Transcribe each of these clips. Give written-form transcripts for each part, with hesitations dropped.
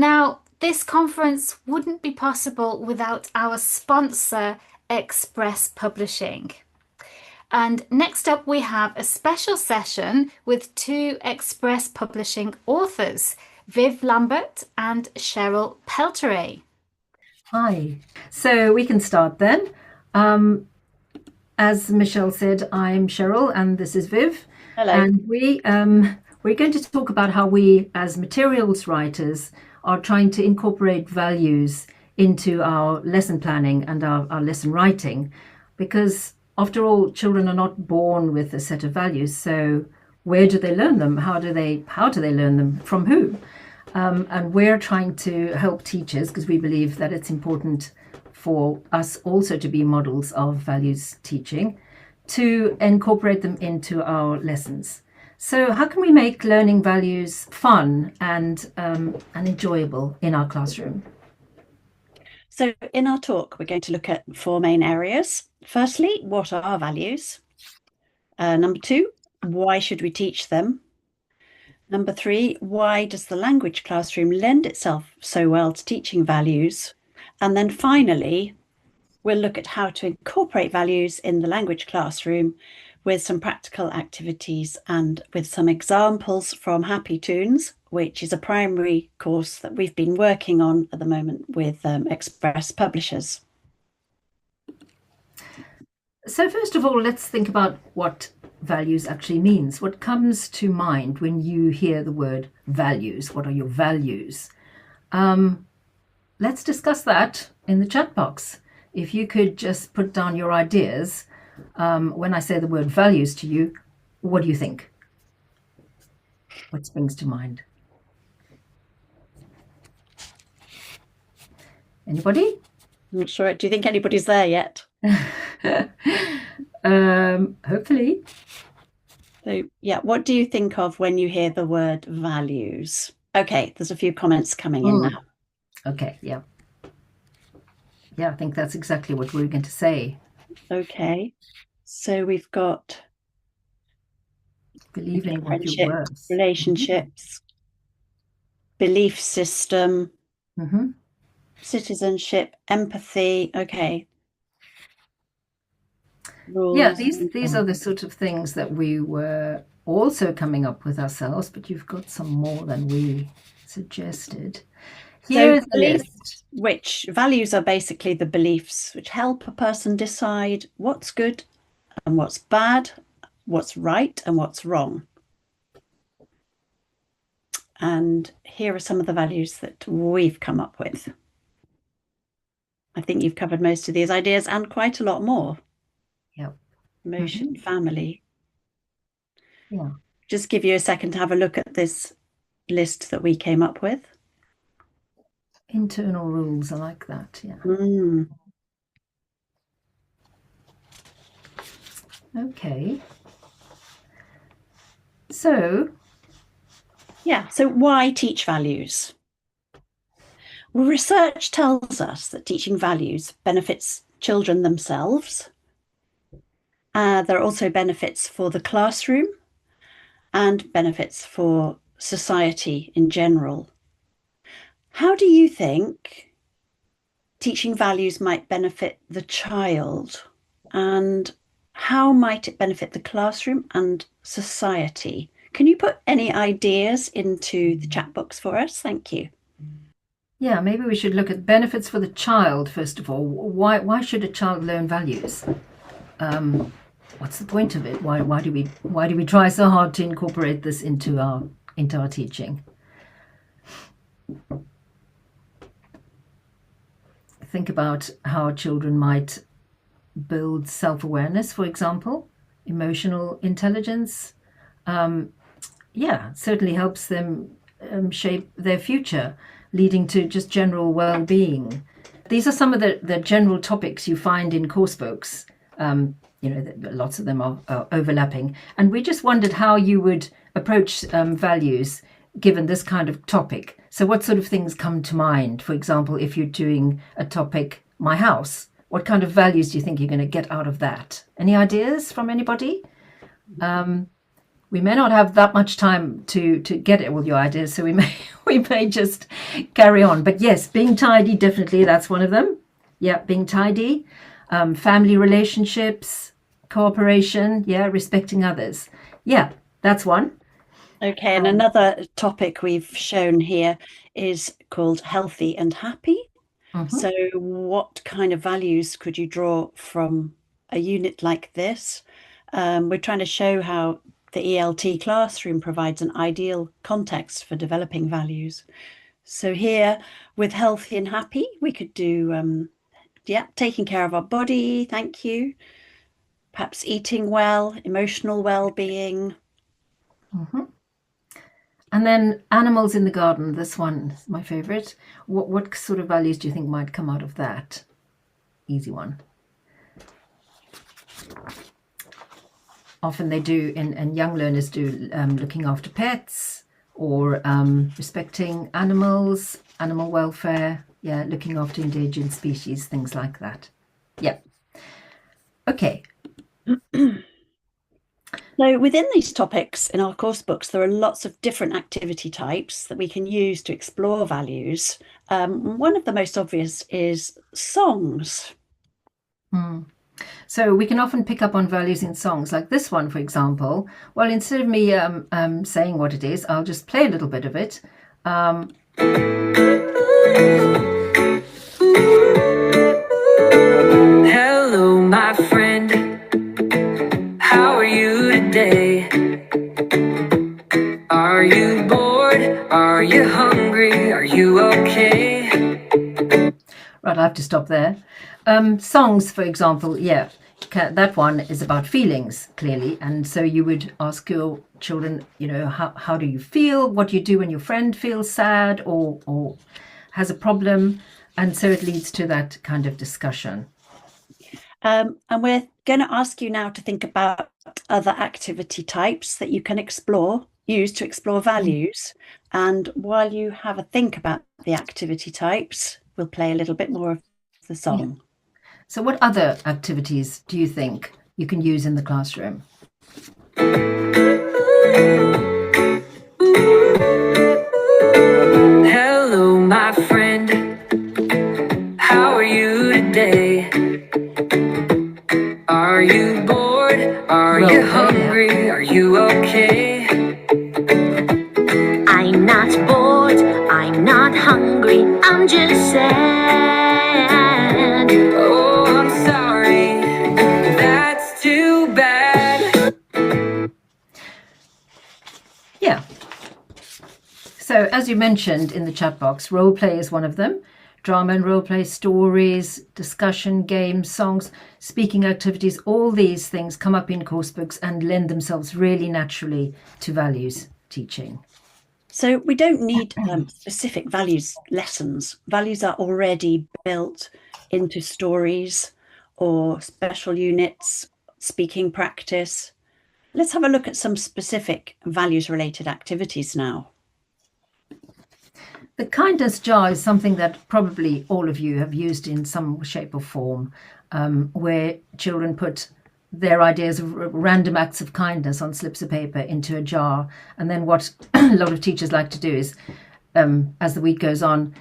Now, this conference wouldn't be possible without our sponsor, Express Publishing. And next up, we have a special session with two Express Publishing authors, Viv Lambert and Cheryl Pelteret. Hi. So we can start then. As Michelle said, I'm Cheryl and this is Viv. Hello. And we're going to talk about how we, as materials writers, are trying to incorporate values into our lesson planning and our lesson writing, because after all, children are not born with a set of values. So where do they learn them? How do they learn them? From who? And we're trying to help teachers because we believe that it's important for us also to be models of values teaching, to incorporate them into our lessons. So how can we make learning values fun and enjoyable in our classroom? So in our talk, we're going to look at four main areas. Firstly, what are values? Number two, why should we teach them? Number three, why does the language classroom lend itself so well to teaching values? And then finally, we'll look at how to incorporate values in the language classroom with some practical activities and with some examples from Happy Tunes, which is a primary course that we've been working on at the moment with Express Publishers. So first of all, let's think about what values actually means. What comes to mind when you hear the word values? What are your values? Let's discuss that in the chat box. If you could just put down your ideas. When I say the word values to you, what do you think? What springs to mind? Anybody? I'm not sure. Do you think anybody's there yet? Hopefully. So, yeah, what do you think of when you hear the word values? Okay, there's a few comments coming in now. Okay, yeah. Yeah, I think that's exactly what we're going to say. Okay, so we've got believing what you're worth. Relationships, belief system, citizenship, empathy. Okay. Rules. Yeah, these are the sort of things that we were also coming up with ourselves, but you've got some more than we suggested. Here is the list. Which values are basically the beliefs which help a person decide what's good and what's bad, what's right and what's wrong. And here are some of the values that we've come up with. I think you've covered most of these ideas and quite a lot more. Yeah. Emotion, family. Yeah. Just give you a second to have a look at this list that we came up with. Internal rules, I like that. Yeah. Okay. So why teach values? Well, research tells us that teaching values benefits children themselves. There are also benefits for the classroom and benefits for society in general. How do you think teaching values might benefit the child, and how might it benefit the classroom and society? Can you put any ideas into the chat box for us? Thank you. Yeah, maybe we should look at benefits for the child first of all. Why should a child learn values? What's the point of it? Why do we try so hard to incorporate this into our teaching? Think about how children might build self-awareness, for example, emotional intelligence. Certainly helps them shape their future, leading to just general well-being. These are some of the general topics you find in course books. Lots of them are overlapping. And we just wondered how you would approach values given this kind of topic. So what sort of things come to mind? For example, if you're doing a topic, my house, what kind of values do you think you're going to get out of that? Any ideas from anybody? we may not have that much time to get all your ideas, so we may just carry on. But yes, being tidy, definitely, that's one of them. Yeah, being tidy. Family relationships, cooperation, respecting others. Yeah, that's one. Okay, and another topic we've shown here is called healthy and happy. So what kind of values could you draw from a unit like this? We're trying to show how the ELT classroom provides an ideal context for developing values. So here, with healthy and happy, we could do, taking care of our body, thank you. Perhaps eating well, emotional well-being. And then animals in the garden, this one is my favourite. What sort of values do you think might come out of that? Easy one. Often they do, and young learners do, looking after pets or respecting animals, animal welfare, looking after endangered species, things like that. Yeah. Okay. So within these topics in our course books, there are lots of different activity types that we can use to explore values. One of the most obvious is songs. So we can often pick up on values in songs, like this one, for example. Well, instead of me saying what it is, I'll just play a little bit of it. Hello, my friend. How are you today? Are you bored? Are you hungry? Are you okay? Right, I have to stop there. Songs, for example, that one is about feelings, clearly. And so you would ask your children, how do you feel? What do you do when your friend feels sad or has a problem? And so it leads to that kind of discussion. And we're going to ask you now to think about other activity types that you can use to explore values. And while you have a think about the activity types, we'll play a little bit more of the song. Yeah. So what other activities do you think you can use in the classroom? Hello, my friend. How are you today? Are you bored? Are you hungry? Are you okay? I'm not bored, I'm not hungry, I'm just sad. Oh, I'm sorry, that's too bad. Yeah. So as you mentioned in the chat box, role play is one of them. Drama and role play, stories, discussion, games, songs, speaking activities, all these things come up in course books and lend themselves really naturally to values teaching. So we don't need specific values lessons. Values are already built into stories or special units, speaking practice. Let's have a look at some specific values-related activities now. The kindness jar is something that probably all of you have used in some shape or form, where children put their ideas of random acts of kindness on slips of paper into a jar. And then what a lot of teachers like to do is, as the week goes on,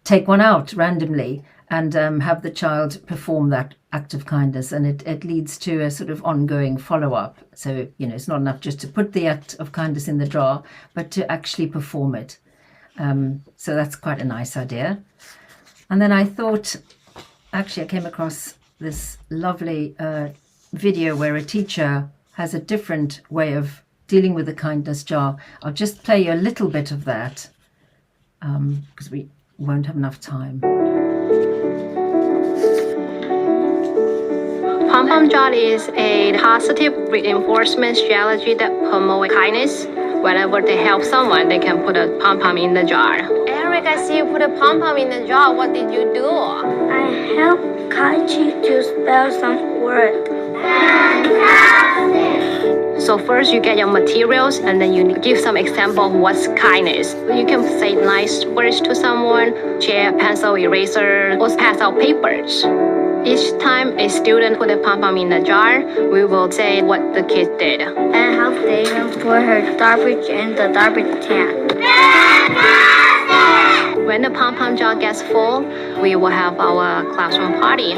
take one out randomly and have the child perform that act of kindness. And it leads to a sort of ongoing follow-up. So, it's not enough just to put the act of kindness in the jar, but to actually perform it. So that's quite a nice idea. And then I thought, actually, I came across this lovely video where a teacher has a different way of dealing with the kindness jar. I'll just play you a little bit of that because we won't have enough time. Pom-pom jar is a positive reinforcement strategy that promotes kindness. Whenever they help someone, they can put a pom-pom in the jar. Eric, I see you put a pom-pom in the jar. What did you do? I helped Kaiji to spell some words. Fantastic! So first you get your materials and then you give some example of what's kindness. You can say nice words to someone, share pencil, eraser, or pass out papers. Each time a student put a pom-pom in the jar, we will say what the kid did. And how they can for her garbage in the garbage can. When the pom-pom jar gets full, we will have our classroom party.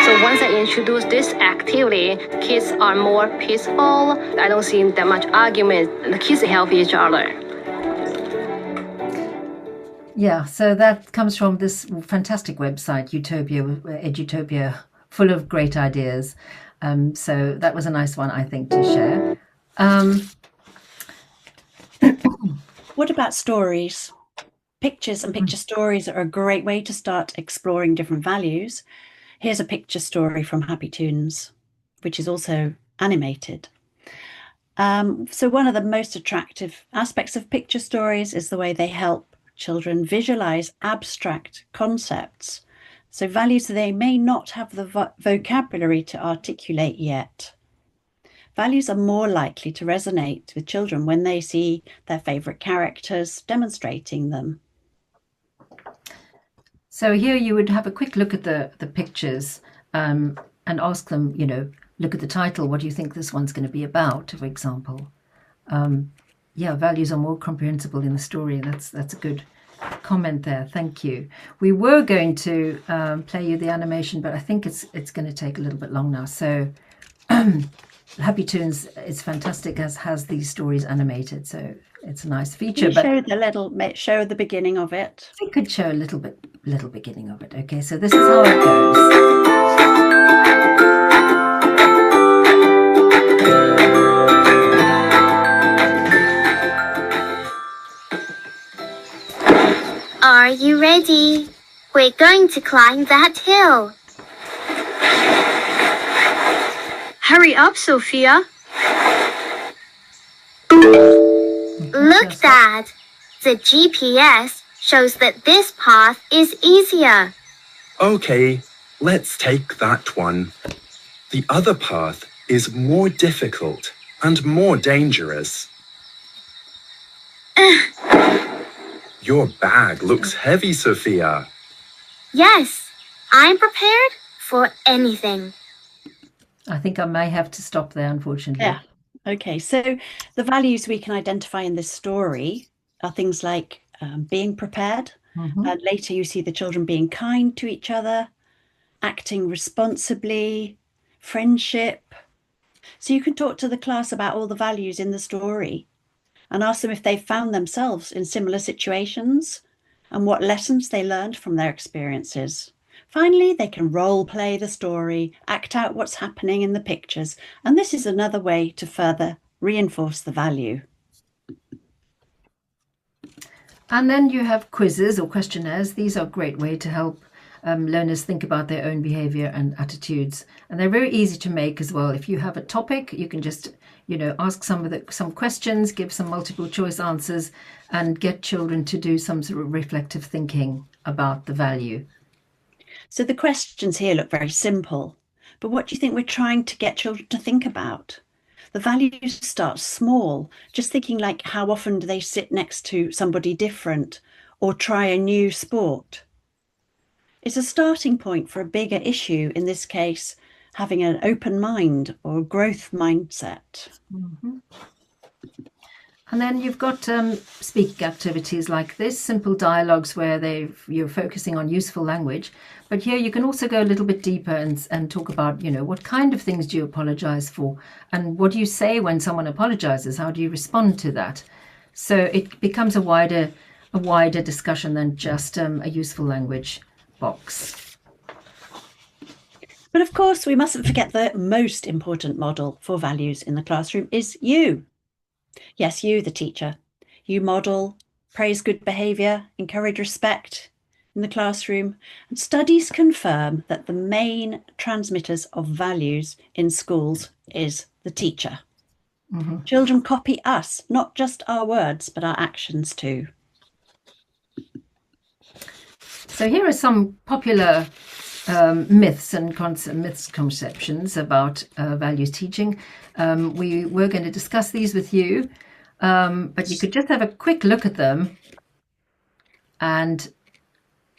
So once I introduce this activity, kids are more peaceful. I don't see that much argument. The kids help each other. Yeah, so that comes from this fantastic website, Utopia, Edutopia, full of great ideas. So that was a nice one, I think, to share. What about stories? Pictures and picture stories are a great way to start exploring different values. Here's a picture story from Happy Tunes, which is also animated. So one of the most attractive aspects of picture stories is the way they help children visualize abstract concepts. So values they may not have the vocabulary to articulate yet. Values are more likely to resonate with children when they see their favorite characters demonstrating them. So here you would have a quick look at the pictures and ask them, look at the title. What do you think this one's going to be about, for example? Yeah, values are more comprehensible in the story. That's a good comment there. Thank you. We were going to play you the animation, but I think it's going to take a little bit long now. So Happy Tunes is fantastic, as has these stories animated. So it's a nice feature. Can you show the beginning of it? We could show a little beginning of it. Okay, so this is how it goes. Are you ready? We're going to climb that hill. Hurry up, Sophia. Look, Dad. The GPS shows that this path is easier. Okay, let's take that one. The other path is more difficult and more dangerous. Your bag looks heavy, Sophia. Yes, I'm prepared for anything. I think I may have to stop there, unfortunately. Yeah. Okay, so the values we can identify in this story are things like being prepared. And later you see the children being kind to each other, acting responsibly, friendship. So you can talk to the class about all the values in the story and ask them if they found themselves in similar situations and what lessons they learned from their experiences. Finally, they can role play the story, act out what's happening in the pictures, and this is another way to further reinforce the value. And then you have quizzes or questionnaires. These are a great way to help learners think about their own behavior and attitudes. And they're very easy to make as well. If you have a topic, you can just, ask some questions, give some multiple choice answers, and get children to do some sort of reflective thinking about the value. So the questions here look very simple, but what do you think we're trying to get children to think about? The values start small, just thinking like how often do they sit next to somebody different or try a new sport. It's a starting point for a bigger issue, in this case, having an open mind or growth mindset. And then you've got speaking activities like this, simple dialogues where you're focusing on useful language. But here you can also go a little bit deeper and talk about, what kind of things do you apologize for? And what do you say when someone apologizes? How do you respond to that? So it becomes a wider discussion than just a useful language box. But of course, we mustn't forget the most important model for values in the classroom is you. Yes, you, the teacher. You model, praise good behaviour, encourage respect in the classroom. And studies confirm that the main transmitters of values in schools is the teacher. Children copy us, not just our words, but our actions too. So here are some popular myths and misconceptions about values teaching. We were going to discuss these with you, but you could just have a quick look at them and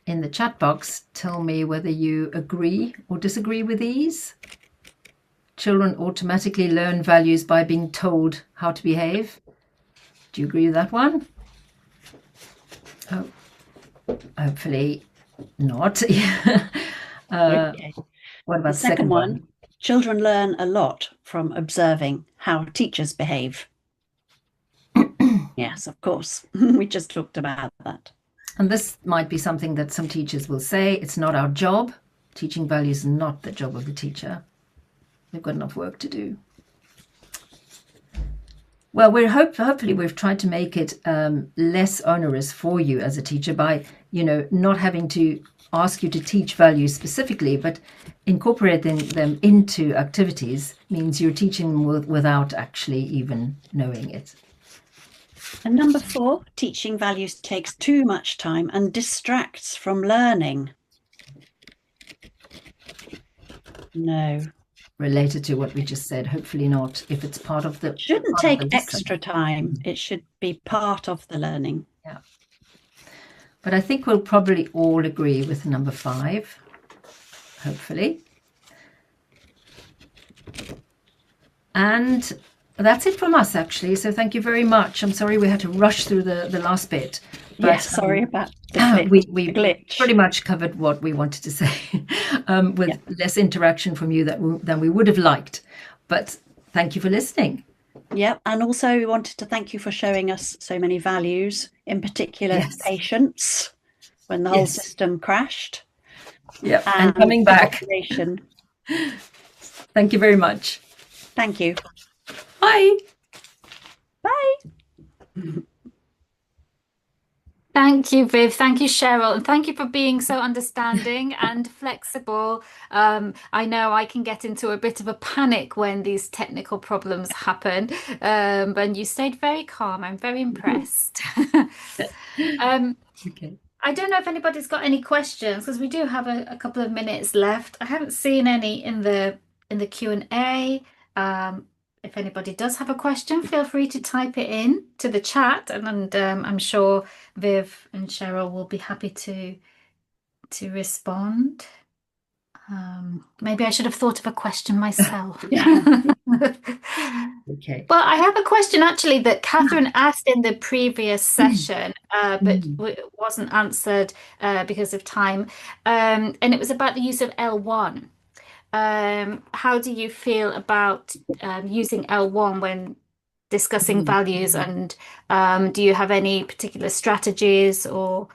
in the chat box tell me whether you agree or disagree with these. children automatically learn values by being told how to behave. Do you agree with that one? Oh, hopefully not. Okay. What about The second one? Children learn a lot from observing how teachers behave. Yes, of course. We just talked about that. And this might be something that some teachers will say, it's not our job. Teaching values is not the job of the teacher. They've got enough work to do. Well, hopefully we've tried to make it less onerous for you as a teacher by, not having to ask you to teach values specifically, but incorporating them into activities means you're teaching them without actually even knowing it. And number 4, teaching values takes too much time and distracts from learning. No. Related to what we just said, hopefully not. If it's part of the... Shouldn't take extra time. It should be part of the learning. Yeah. But I think we'll probably all agree with number 5, hopefully. And that's it from us, actually. So thank you very much. I'm sorry we had to rush through the last bit. But, yes, sorry about the glitch. We glitch. Pretty much covered what we wanted to say with less interaction from you than we would have liked. But thank you for listening. Yeah, and also we wanted to thank you for showing us so many values, in particular patience, when the whole system crashed. Yeah, and coming back. Thank you very much. Thank you. Bye. Bye. Thank you, Viv. Thank you, Cheryl. And thank you for being so understanding and flexible. I know I can get into a bit of a panic when these technical problems happen, but you stayed very calm. I'm very impressed. Okay. I don't know if anybody's got any questions because we do have a couple of minutes left. I haven't seen any in the Q&A. If anybody does have a question, feel free to type it in to the chat, and I'm sure Viv and Cheryl will be happy to respond. Maybe I should have thought of a question myself. Okay. Well, I have a question actually that Catherine asked in the previous session, but wasn't answered because of time, and it was about the use of L1. How do you feel about using L1 when discussing values, and do you have any particular strategies or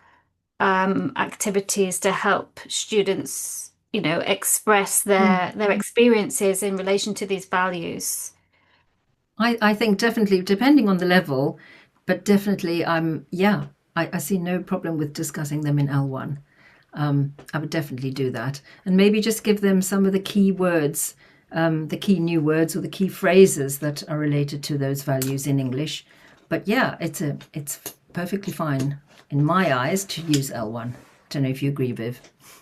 activities to help students, express their experiences in relation to these values? I think definitely, depending on the level, but definitely I see no problem with discussing them in L1. I would definitely do that, and maybe just give them some of the key words, the key new words or the key phrases that are related to those values in English. But yeah, it's perfectly fine in my eyes to use L1. Don't know if you agree, Viv.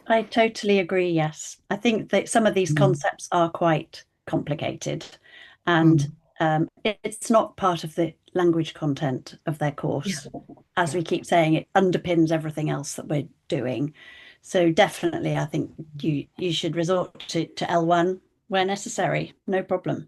I totally agree. Yes, I think that some of these concepts are quite complicated, and it's not part of the language content of their course. As we keep saying, it underpins everything else that we're doing. So definitely, I think you should resort to L1 where necessary. No problem.